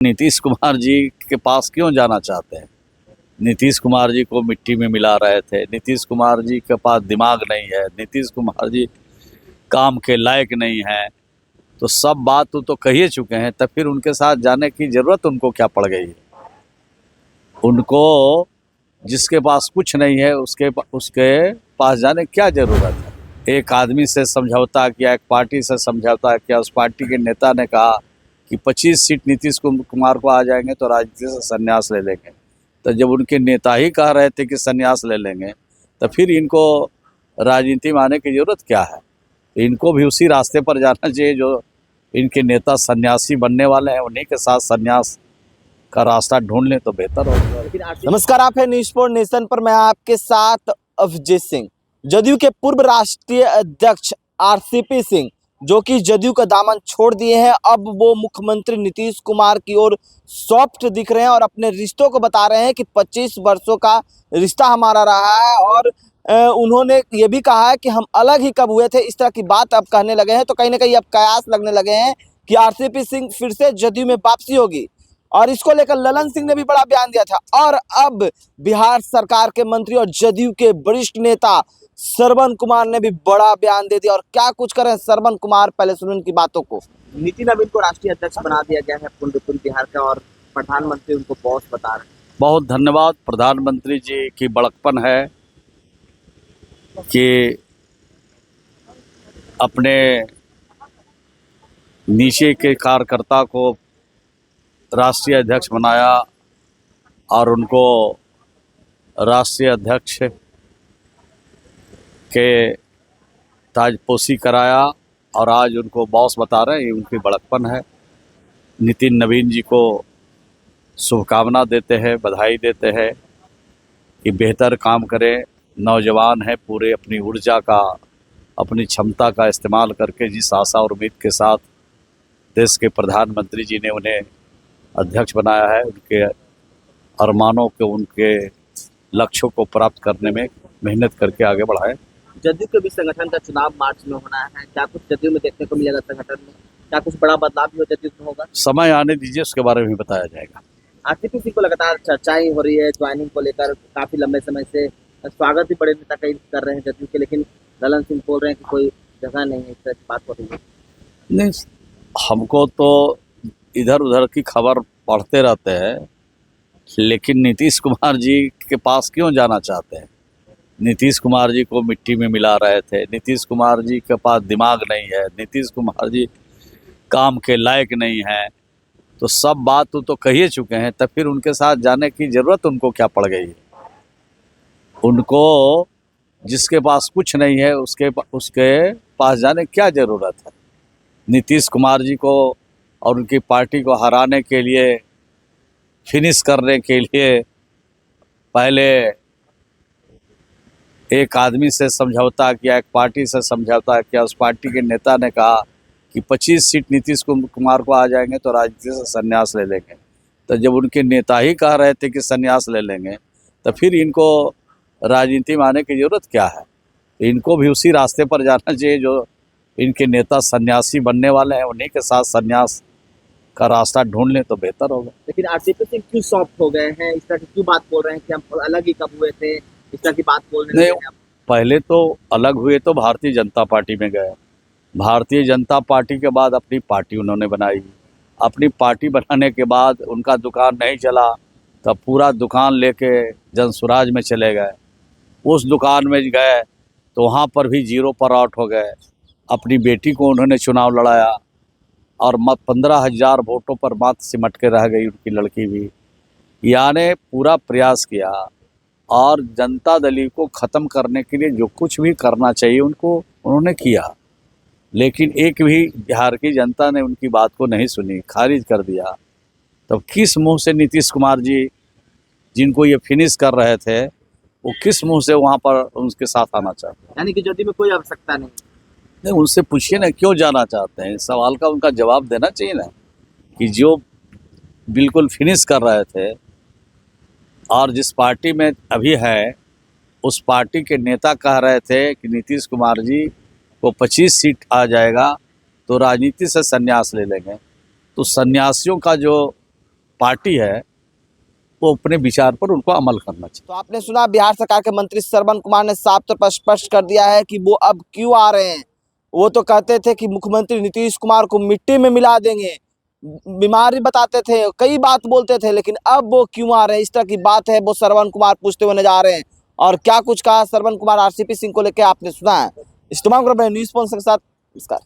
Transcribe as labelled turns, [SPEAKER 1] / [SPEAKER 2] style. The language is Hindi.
[SPEAKER 1] नीतीश कुमार जी के पास क्यों जाना चाहते हैं? नीतीश कुमार जी को मिट्टी में मिला रहे थे। नीतीश कुमार जी के पास दिमाग नहीं है। नीतीश कुमार जी काम के लायक नहीं है। तो सब बात तो कह ही चुके हैं, तब फिर उनके साथ जाने की जरूरत उनको क्या पड़ गई है? उनको जिसके पास कुछ नहीं है उसके पास जाने की क्या जरूरत है? एक आदमी से समझौता किया, एक पार्टी से समझौता किया, उस पार्टी के नेता ने कहा कि 25 सीट नीतीश कुमार को आ जाएंगे तो राजनीति से संन्यास ले लेंगे। तो जब उनके नेता ही कह रहे थे कि संन्यास ले लेंगे, तो फिर इनको राजनीति में आने की ज़रूरत क्या है? इनको भी उसी रास्ते पर जाना चाहिए जो इनके नेता सन्यासी बनने वाले हैं, उन्हीं के साथ संन्यास का रास्ता ढूंढ लें तो बेहतर होगा।
[SPEAKER 2] नमस्कार, आप है न्यूज़ फॉर नेशन पर। मैं आपके साथ अभिजीत सिंह। जदयू के पूर्व राष्ट्रीय अध्यक्ष आरसीपी सिंह, जो कि जदयू का दामन छोड़ दिए हैं, अब वो मुख्यमंत्री नीतीश कुमार की ओर सॉफ्ट दिख रहे हैं और अपने रिश्तों को बता रहे हैं कि 25 वर्षों का रिश्ता हमारा रहा है। और उन्होंने ये भी कहा है कि हम अलग ही कब हुए थे, इस तरह की बात अब कहने लगे हैं। तो कहीं ना कहीं अब कयास लगने लगे हैं कि आरसीपी सिंह फिर से जदयू में वापसी होगी। और इसको लेकर ललन सिंह ने भी बड़ा बयान दिया था। और अब बिहार सरकार के मंत्री और जदयू के वरिष्ठ नेता श्रवण कुमार ने भी बड़ा बयान दे दिया। और क्या कुछ करें श्रवण कुमार, पहले सुन उनकी बातों को।
[SPEAKER 3] नितिन नवीन को राष्ट्रीय अध्यक्ष बना दिया गया है पूर्ण बिहार का, और प्रधानमंत्री उनको बॉस बता रहे हैं।
[SPEAKER 1] बहुत धन्यवाद। प्रधानमंत्री जी की बड़कपन है कि अपने नीचे के कार्यकर्ता को राष्ट्रीय अध्यक्ष बनाया और उनको राष्ट्रीय अध्यक्ष के ताजपोशी कराया और आज उनको बॉस बता रहे हैं। ये उनकी बड़कपन है। नितिन नवीन जी को शुभकामना देते हैं, बधाई देते हैं कि बेहतर काम करें। नौजवान है, पूरे अपनी ऊर्जा का, अपनी क्षमता का इस्तेमाल करके जिस आशा और उम्मीद के साथ देश के प्रधानमंत्री जी ने उन्हें अध्यक्ष बनाया है, उनके अरमानों के, उनके लक्ष्यों को प्राप्त करने में मेहनत करके आगे बढ़ाएं।
[SPEAKER 3] जदयू के भी संगठन का चुनाव मार्च में होना है, क्या कुछ जदयू में देखने को मिलेगा? संगठन में क्या कुछ बड़ा बदलाव भी जदयू में होगा?
[SPEAKER 1] समय आने दीजिए, उसके बारे में भी बताया जाएगा।
[SPEAKER 3] आरसीपी सिंह को लगातार चर्चाएं हो रही है ज्वाइनिंग को लेकर, काफी लंबे समय से स्वागत भी बड़े नेता कई कर रहे हैं जदयू के, लेकिन ललन सिंह बोल रहे हैं कि कोई जगह नहीं है, इस तरह की बात हो रही है।
[SPEAKER 1] नहीं, हमको तो इधर उधर की खबर पढ़ते रहते हैं, लेकिन नीतीश कुमार जी के पास क्यों जाना चाहते हैं? नीतीश कुमार जी को मिट्टी में मिला रहे थे। नीतीश कुमार जी के पास दिमाग नहीं है। नीतीश कुमार जी काम के लायक नहीं है। तो सब बात तो कह ही चुके हैं, तब फिर उनके साथ जाने की ज़रूरत उनको क्या पड़ गई है? उनको जिसके पास कुछ नहीं है उसके पास जाने की क्या ज़रूरत है? नीतीश कुमार जी को और उनकी पार्टी को हराने के लिए, फिनिश करने के लिए पहले एक आदमी से समझौता किया, एक पार्टी से समझौता किया, उस पार्टी के नेता ने कहा कि 25 सीट नीतीश कुमार को आ जाएंगे तो राजनीति से संन्यास ले लेंगे। तो जब उनके नेता ही कह रहे थे कि संन्यास ले लेंगे, तो फिर इनको राजनीति में आने की ज़रूरत क्या है? इनको भी उसी रास्ते पर जाना चाहिए जो इनके नेता सन्यासी बनने वाले हैं, उन्हीं के साथ संन्यास का रास्ता ढूंढ लें तो बेहतर होगा।
[SPEAKER 3] लेकिन आरसीपी सिंह क्यों सॉफ्ट हो गए हैं? इस तरह की क्यों बात बोल रहे हैं कि हम अलग ही कब हुए थे, इस तरह की बात बोलने लगे हैं?
[SPEAKER 1] पहले तो अलग हुए तो भारतीय जनता पार्टी में गए। भारतीय जनता पार्टी के बाद अपनी पार्टी उन्होंने बनाई। अपनी पार्टी बनाने के बाद उनका दुकान नहीं चला, तब पूरा दुकान लेके जनसुराज में चले गए। उस दुकान में गए तो वहाँ पर भी जीरो पर आउट हो गए। अपनी बेटी को उन्होंने चुनाव लड़ाया और 15,000 वोटों पर मात्र सिमट के रह गई उनकी लड़की भी। यानी पूरा प्रयास किया और जनता दल को ख़त्म करने के लिए जो कुछ भी करना चाहिए उनको उन्होंने किया, लेकिन एक भी बिहार की जनता ने उनकी बात को नहीं सुनी, खारिज कर दिया। तब किस मुंह से नीतीश कुमार जी, जिनको ये फिनिश कर रहे थे, वो किस मुंह से वहाँ पर उनके साथ आना चाहते हैं?
[SPEAKER 3] यानी कि जदयू में कोई आवश्यकता नहीं?
[SPEAKER 1] नहीं, उनसे पूछिए ना क्यों जाना चाहते हैं। इस सवाल का उनका जवाब देना चाहिए ना, कि जो बिल्कुल फिनिश कर रहे थे और जिस पार्टी में अभी है, उस पार्टी के नेता कह रहे थे कि नीतीश कुमार जी को 25 सीट आ जाएगा तो राजनीति से संन्यास ले लेंगे। तो सन्यासियों का जो पार्टी है वो अपने विचार पर उनको अमल करना चाहिए।
[SPEAKER 2] तो आपने सुना बिहार सरकार के मंत्री श्रवण कुमार ने साफ तौर पर स्पष्ट कर दिया है कि वो अब क्यों आ रहे हैं। वो तो कहते थे कि मुख्यमंत्री नीतीश कुमार को मिट्टी में मिला देंगे, बीमारी बताते थे, कई बात बोलते थे, लेकिन अब वो क्यों आ रहे हैं, इस तरह की बात है वो श्रवण कुमार पूछते हुए नजर आ रहे हैं। और क्या कुछ कहा श्रवण कुमार आरसीपी सिंह को लेकर आपने सुना है। इस तमाम न्यूज़ के साथ नमस्कार।